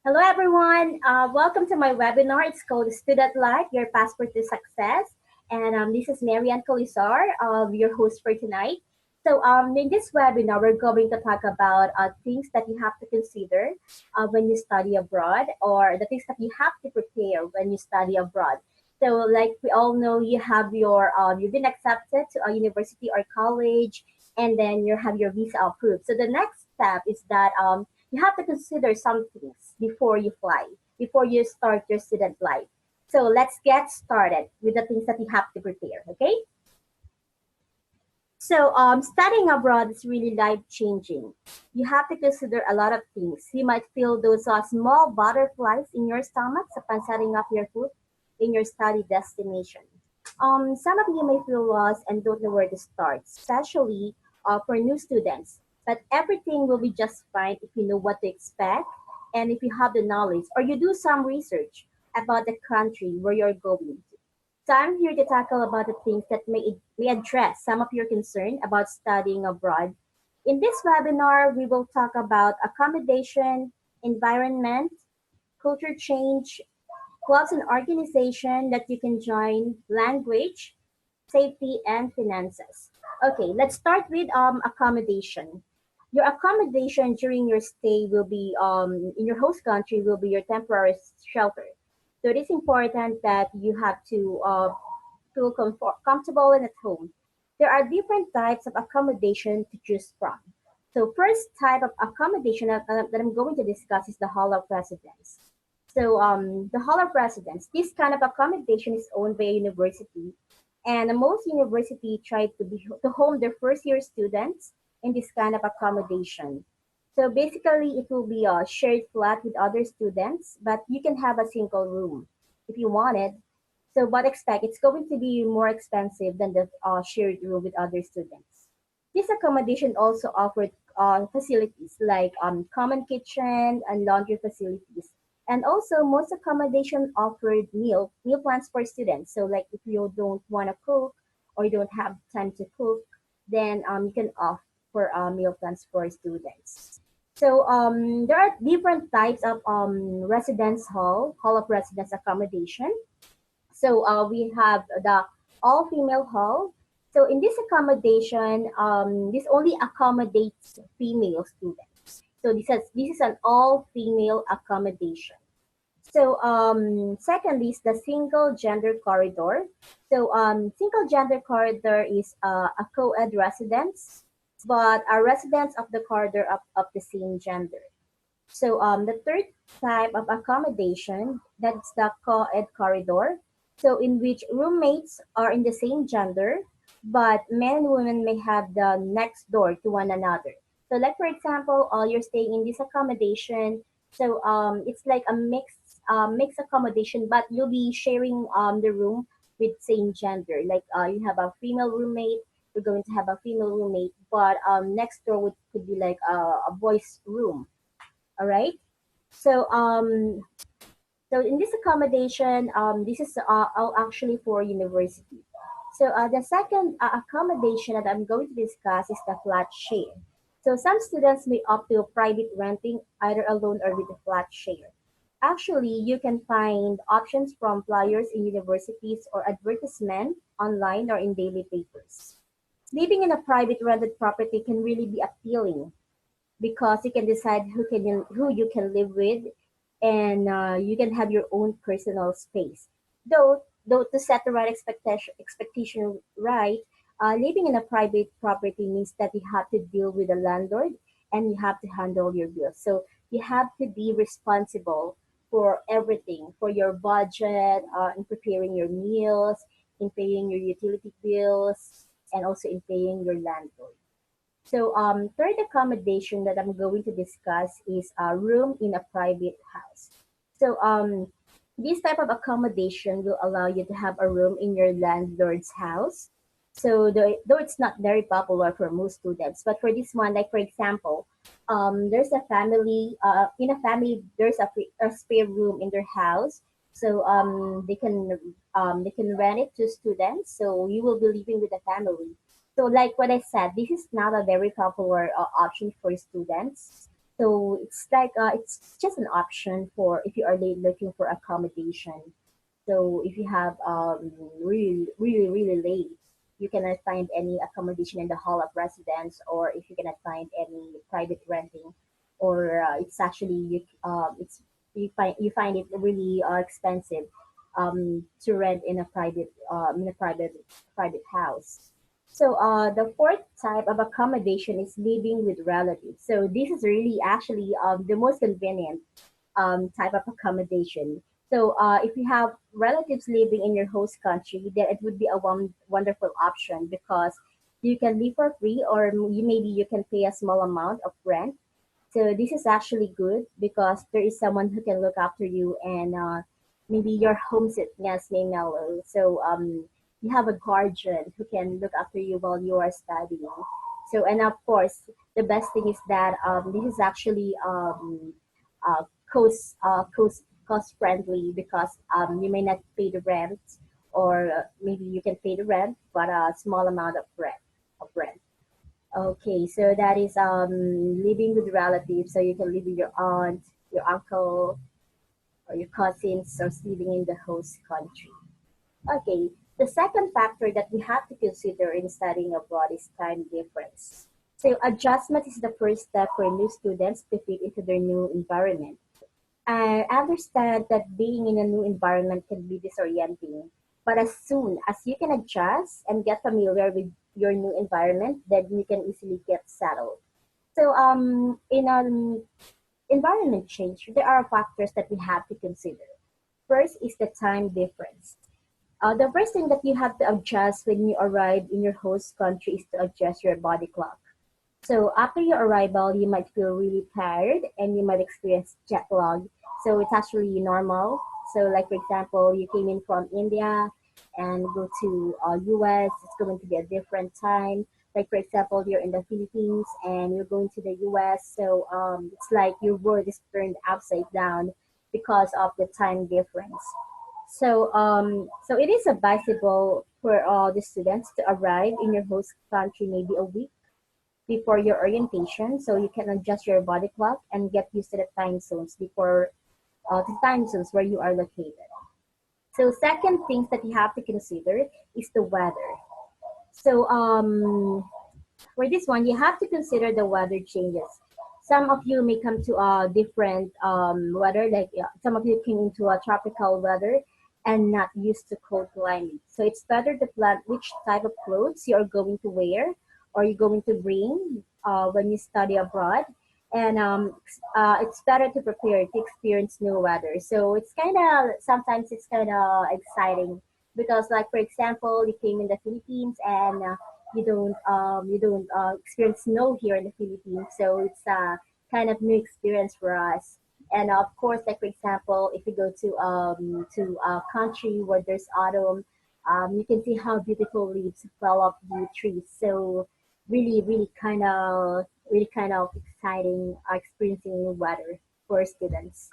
Hello, everyone. Welcome to my webinar. It's called Student Life, Your Passport to Success. And this is Marianne Colisar, your host for tonight. In this webinar, we're going to talk about things that you have to consider when you study abroad, or the things that you have to prepare when you study abroad. So, like we all know, you've been accepted to a university or college, and then you have your visa approved. So the next step is that you have to consider some things before you fly, before you start your student life. So let's get started with the things that you have to prepare, okay? Studying abroad is really life changing. You have to consider a lot of things. You might feel those small butterflies in your stomach upon setting up your foot in your study destination. Some of you may feel lost and don't know where to start, especially for new students. But everything will be just fine if you know what to expect and if you have the knowledge or you do some research about the country where you're going to. So I'm here to tackle about the things that may address some of your concern about studying abroad. In this webinar, we will talk about accommodation, environment, culture change, clubs and organization that you can join, language, safety, and finances. Okay, let's start with accommodation. Your accommodation during your stay will be in your host country will be your temporary shelter. So it is important that you have to feel comfortable and at home. There are different types of accommodation to choose from. So first type of accommodation that I'm going to discuss is the hall of residence. The hall of residence, this kind of accommodation is owned by a university, and most university try to home their first year students in this kind of accommodation. So basically, it will be a shared flat with other students, but you can have a single room if you wanted. But expect it's going to be more expensive than the shared room with other students. This accommodation also offered facilities like common kitchen and laundry facilities. And also, most accommodation offered meal plans for students. So, like if you don't want to cook or you don't have time to cook, then you can opt for meal plans for students. There are different types of hall of residence accommodation. We have the all-female hall. So in this accommodation, this only accommodates female students. So this is an all-female accommodation. Secondly is the single gender corridor. Single gender corridor is a co-ed residence, but a residence of the corridor of the same gender. The third type of accommodation, that's the co-ed corridor. In which roommates are in the same gender, but men and women may have the next door to one another. So, like for example, you're staying in this accommodation. It's like a mixed accommodation, but you'll be sharing the room with same gender. Like you have a female roommate, you're going to have a female roommate, but next door could be like a boys' room. All right. So um so in this accommodation, this is all actually for university. The second accommodation that I'm going to discuss is the flat share. So some students may opt to private renting either alone or with a flat share. Actually, you can find options from flyers in universities or advertisement online or in daily papers. Living in a private rented property can really be appealing because you can decide who you can live with, and you can have your own personal space. Though to set the right expectation right, living in a private property means that you have to deal with the landlord and you have to handle your bills. So you have to be responsible for everything, for your budget, in preparing your meals, in paying your utility bills, and also in paying your landlord. Third accommodation that I'm going to discuss is a room in a private house. This type of accommodation will allow you to have a room in your landlord's house. Though it's not very popular for most students, but for this one, like for example, there's a family, in a family, there's a spare room in their house. They can rent it to students. So you will be living with the family. So like what I said, this is not a very popular option for students. So it's like it's just an option for if you are looking for accommodation. So if you have really late, you cannot find any accommodation in the hall of residence, or if you cannot find any private renting, or it's actually it's you find it really expensive to rent in a private house. So the fourth type of accommodation is living with relatives. So this is really actually the most convenient type of accommodation. So if you have relatives living in your host country, then it would be a wonderful option because you can live for free, or maybe you can pay a small amount of rent. So this is actually good because there is someone who can look after you, and maybe your homesickness may mellow. So you have a guardian who can look after you while you are studying. So, and of course, the best thing is that this is actually uh, cost friendly because you may not pay the rent, or maybe you can pay the rent, but a small amount of rent. Okay, so that is living with relatives. So you can live with your aunt, your uncle, or your cousins, or living in the host country. Okay, the second factor that we have to consider in studying abroad is time difference. So adjustment is the first step for new students to fit into their new environment. I understand that being in a new environment can be disorienting, but as soon as you can adjust and get familiar with your new environment, then you can easily get settled. So, in an environment change, there are factors that we have to consider. First is the time difference. The first thing that you have to adjust when you arrive in your host country is to adjust your body clock. So after your arrival, you might feel really tired and you might experience jet lag. So it's actually normal. So like for example, you came in from India and go to US, it's going to be a different time. Like for example, you're in the Philippines and you're going to the US. So it's like your world is turned upside down because of the time difference. So it is advisable for the students to arrive in your host country maybe a week before your orientation, so you can adjust your body clock and get used to the time zones before the time zones where you are located. So second things that you have to consider is the weather. So for this one, you have to consider the weather changes. Some of you may come to a different weather, like some of you came into a tropical weather and not used to cold climate. So it's better to plan which type of clothes you are going to wear or you're going to bring when you study abroad. And it's better to prepare to experience new weather. So it's kind of sometimes it's kind of exciting because, like for example, you came in the Philippines and you don't experience snow here in the Philippines, so it's a kind of new experience for us. And of course, like for example, if you go to a country where there's autumn, you can see how beautiful leaves fell off the trees. So really kind of exciting experiencing new weather for students.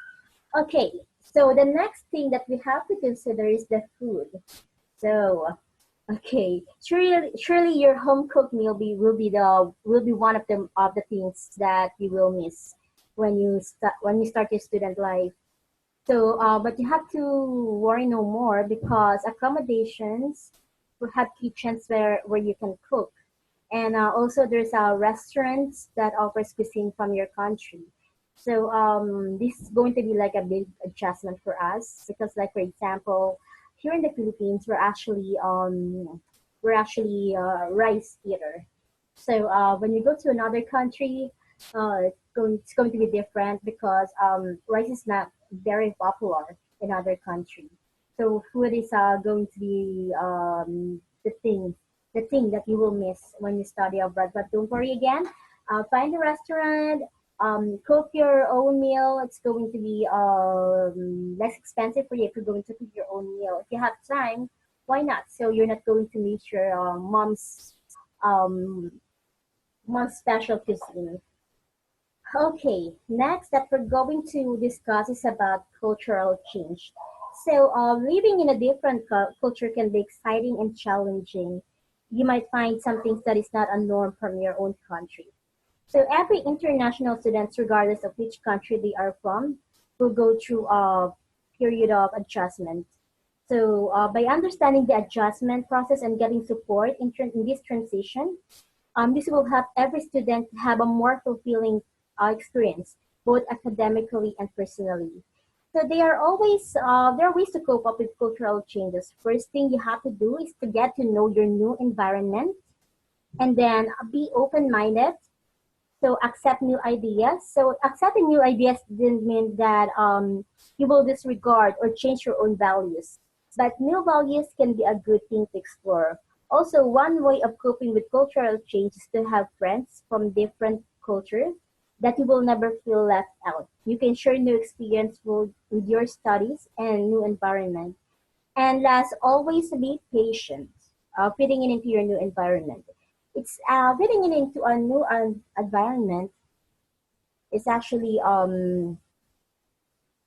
Okay, so the next thing that we have to consider is the food. So okay, surely your home cooked meal will be one of the things that you will miss when you start your student life. So, but you have to worry no more because accommodations will have kitchens where you can cook, and also there's restaurants that offers cuisine from your country. So this is going to be like a big adjustment for us because, like for example, here in the Philippines, we're actually rice eater. So when you go to another country, it's going to be different because rice is not very popular in other countries. So food is going to be the thing that you will miss when you study abroad. But don't worry again. Find a restaurant. Cook your own meal. It's going to be less expensive for you if you're going to cook your own meal. If you have time, why not? So you're not going to miss your um, mom's special cuisine. Okay, next that we're going to discuss is about cultural change. So, living in a different culture can be exciting and challenging. You might find some things that is not a norm from your own country. So every international student, regardless of which country they are from, will go through a period of adjustment. So by understanding the adjustment process and getting support in this transition, this will help every student have a more fulfilling experience, both academically and personally. So there are ways to cope up with cultural changes. First thing you have to do is to get to know your new environment, and then be open-minded. So accept new ideas. So accepting new ideas didn't mean that you will disregard or change your own values. But new values can be a good thing to explore. Also, one way of coping with cultural change is to have friends from different cultures that you will never feel left out. You can share new experience with your studies and new environment. And last, always be patient, fitting in into your new environment. It's fitting in into a new environment is actually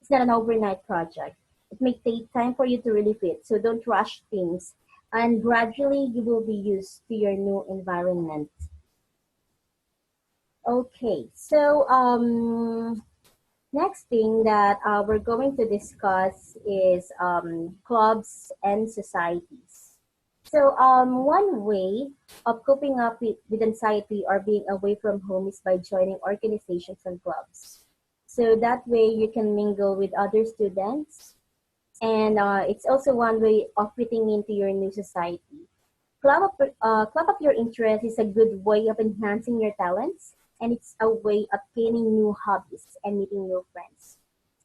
it's not an overnight project. It may take time for you to really fit, so don't rush things. And gradually, you will be used to your new environment. Okay, so next thing that we're going to discuss is clubs and societies. So one way of coping up with anxiety or being away from home is by joining organizations and clubs. So that way you can mingle with other students, and it's also one way of fitting into your new society. Club up your interest is a good way of enhancing your talents, and it's a way of gaining new hobbies and meeting new friends.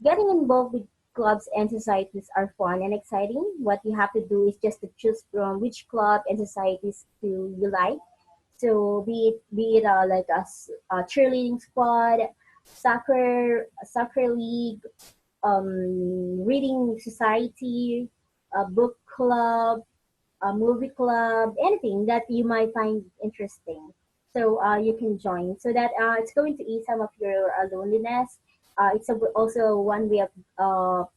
Getting involved with clubs and societies are fun and exciting. What you have to do is just to choose from which club and societies do you like. So be it like a cheerleading squad, soccer league, reading society, a book club, a movie club, anything that you might find interesting. So you can join. So that it's going to ease some of your loneliness. Also one way of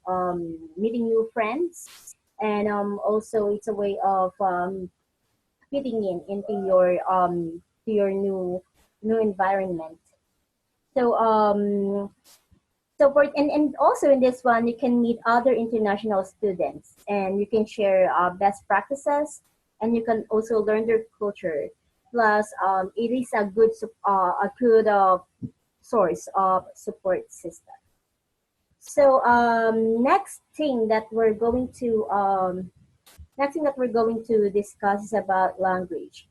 meeting new friends, and also it's a way of fitting in into your to your new environment. So and also in this one, you can meet other international students, and you can share best practices, and you can also learn their culture. Plus, it is a good source of support system. So next thing that we're going to discuss is about language.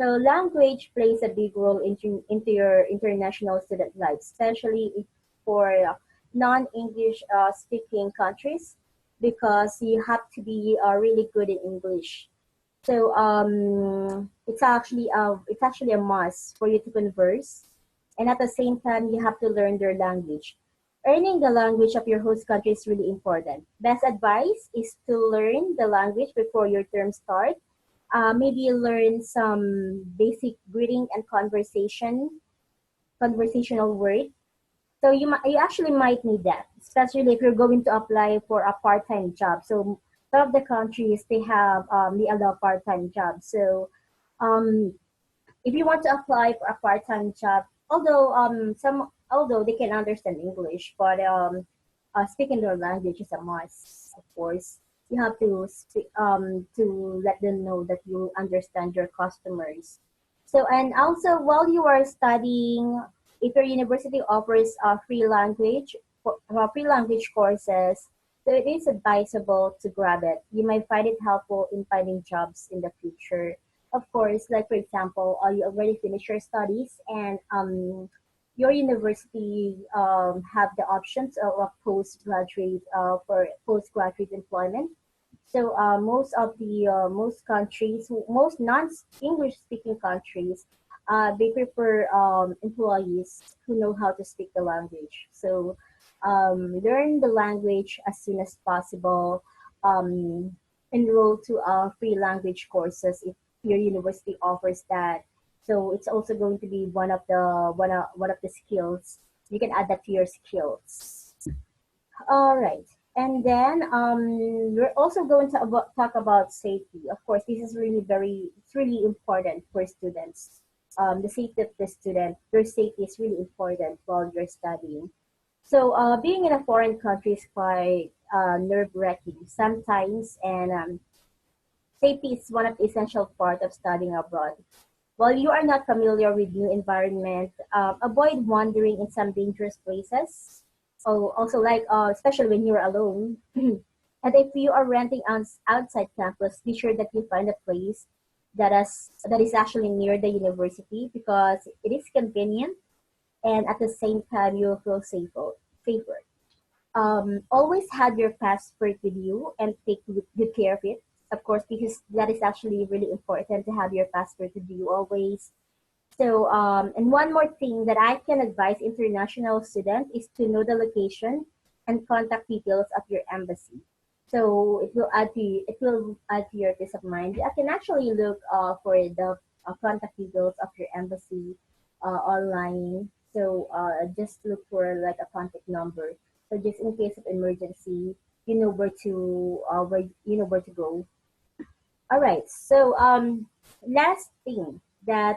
So language plays a big role into your international student life, especially for non-English speaking countries, because you have to be really good in English. So it's actually a must for you to converse, and at the same time you have to learn their language. Earning the language of your host country is really important. Best advice is to learn the language before your term start. Maybe learn some basic greeting and conversational words. So you actually might need that, especially if you're going to apply for a part-time job. So some of the countries they allow part-time jobs. So um, if you want to apply for a part-time job, although they can understand English, but speaking their language is a must. Of course, you have to speak to let them know that you understand your customers. So and also while you are studying, if your university offers free language courses, so it is advisable to grab it. You might find it helpful in finding jobs in the future. Of course, like for example, you already finished your studies, and your university have the options of a postgraduate for postgraduate employment. So most non-English speaking countries, they prefer employees who know how to speak the language. So learn the language as soon as possible. Um, Enroll to free language courses if your university offers that. So it's also going to be one of the skills. You can add that to your skills. All right. And then we're also going to talk about safety. Of course, this is it's really important for students. the safety of the student. Your safety is really important while you're studying. So being in a foreign country is quite nerve-wracking sometimes, and safety is one of the essential part of studying abroad. While you are not familiar with new environment, avoid wandering in some dangerous places. Oh, also like especially when you're alone. And if you are renting outside campus, be sure that you find a place that is actually near the university because it is convenient and at the same time you'll feel safer. Always have your passport with you and take good care of it. Of course, because that is actually really important to have your passport with you always. So, and one more thing that I can advise international students is to know the location and contact details of your embassy. So it will add to your peace of mind. I can actually look for the contact details of your embassy online. So just look for like a contact number. So just in case of emergency, you know where to go. All right. So last thing that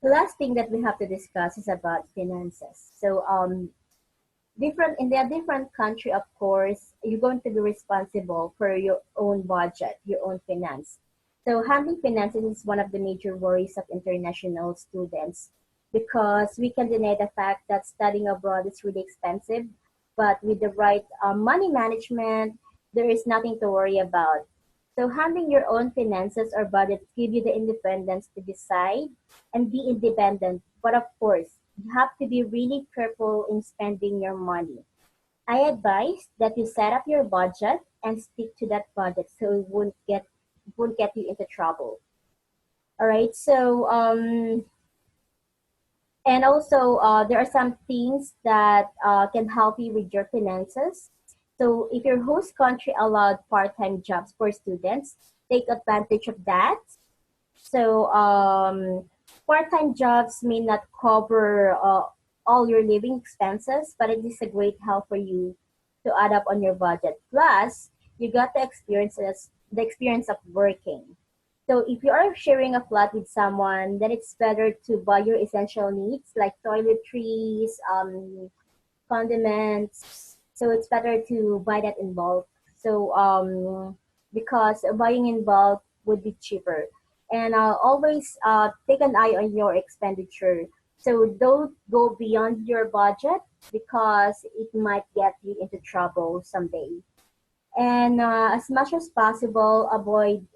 the last thing that we have to discuss is about finances. So different in their different country, of course, you're going to be responsible for your own budget, your own finance. So handling finances is one of the major worries of international students because we can deny the fact that studying abroad is really expensive, but with the right money management, there is nothing to worry about. So handling your own finances or budget give you the independence to decide and be independent. But of course, you have to be really careful in spending your money. I advise that you set up your budget and stick to that budget so it won't get you into trouble. All right. So and also there are some things that can help you with your finances. So if your host country allowed part-time jobs for students, take advantage of that. So part-time jobs may not cover all your living expenses, but it is a great help for you to add up on your budget. Plus, you got the experience of working. So if you are sharing a flat with someone, then it's better to buy your essential needs like toiletries, condiments. So it's better to buy that in bulk. So because buying in bulk would be cheaper. And always take an eye on your expenditure. So don't go beyond your budget because it might get you into trouble someday. And as much as possible, avoid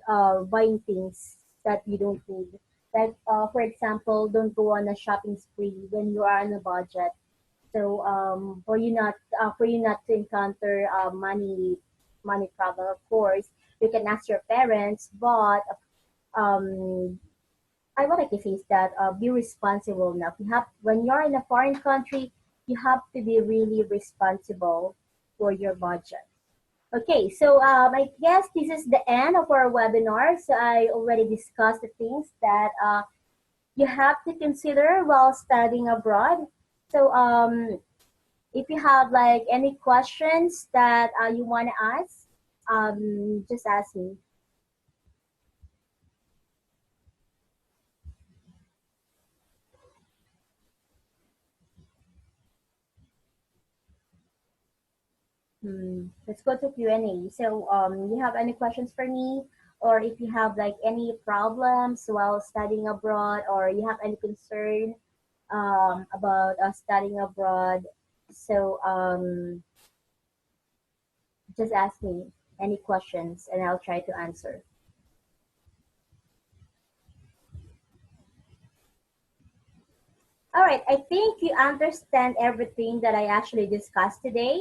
buying things that you don't need. Like, for example, don't go on a shopping spree when you are on a budget. So for you not to encounter money problem, of course, you can ask your parents, but um, I what I can say is that be responsible enough. You have when you're in a foreign country, you have to be really responsible for your budget. Okay, so I guess this is the end of our webinar. So I already discussed the things that you have to consider while studying abroad. So if you have like any questions that you want to ask, just ask me. Let's go to Q&A. So you have any questions for me? Or if you have like any problems while studying abroad or you have any concern about studying abroad, so just ask me any questions and I'll try to answer. All right, I think you understand everything that I actually discussed today.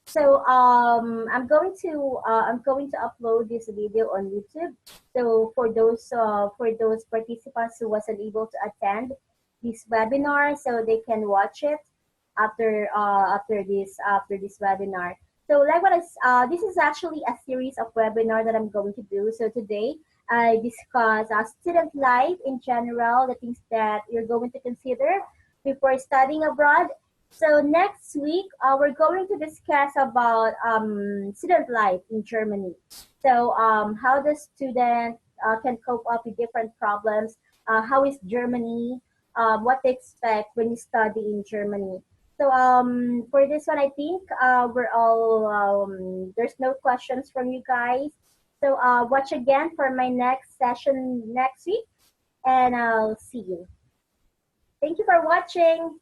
So I'm going to upload this video on YouTube. So for those participants who wasn't able to attend this webinar, so they can watch it after this webinar. So like this is actually a series of webinar that I'm going to do. So today I discuss student life in general, the things that you're going to consider before studying abroad. So next week, we're going to discuss about student life in Germany. So how the student can cope up with different problems how is Germany, what to expect when you study in Germany. So for this one, I think we're all there's no questions from you guys. So watch again for my next session next week, and I'll see you. Thank you for watching.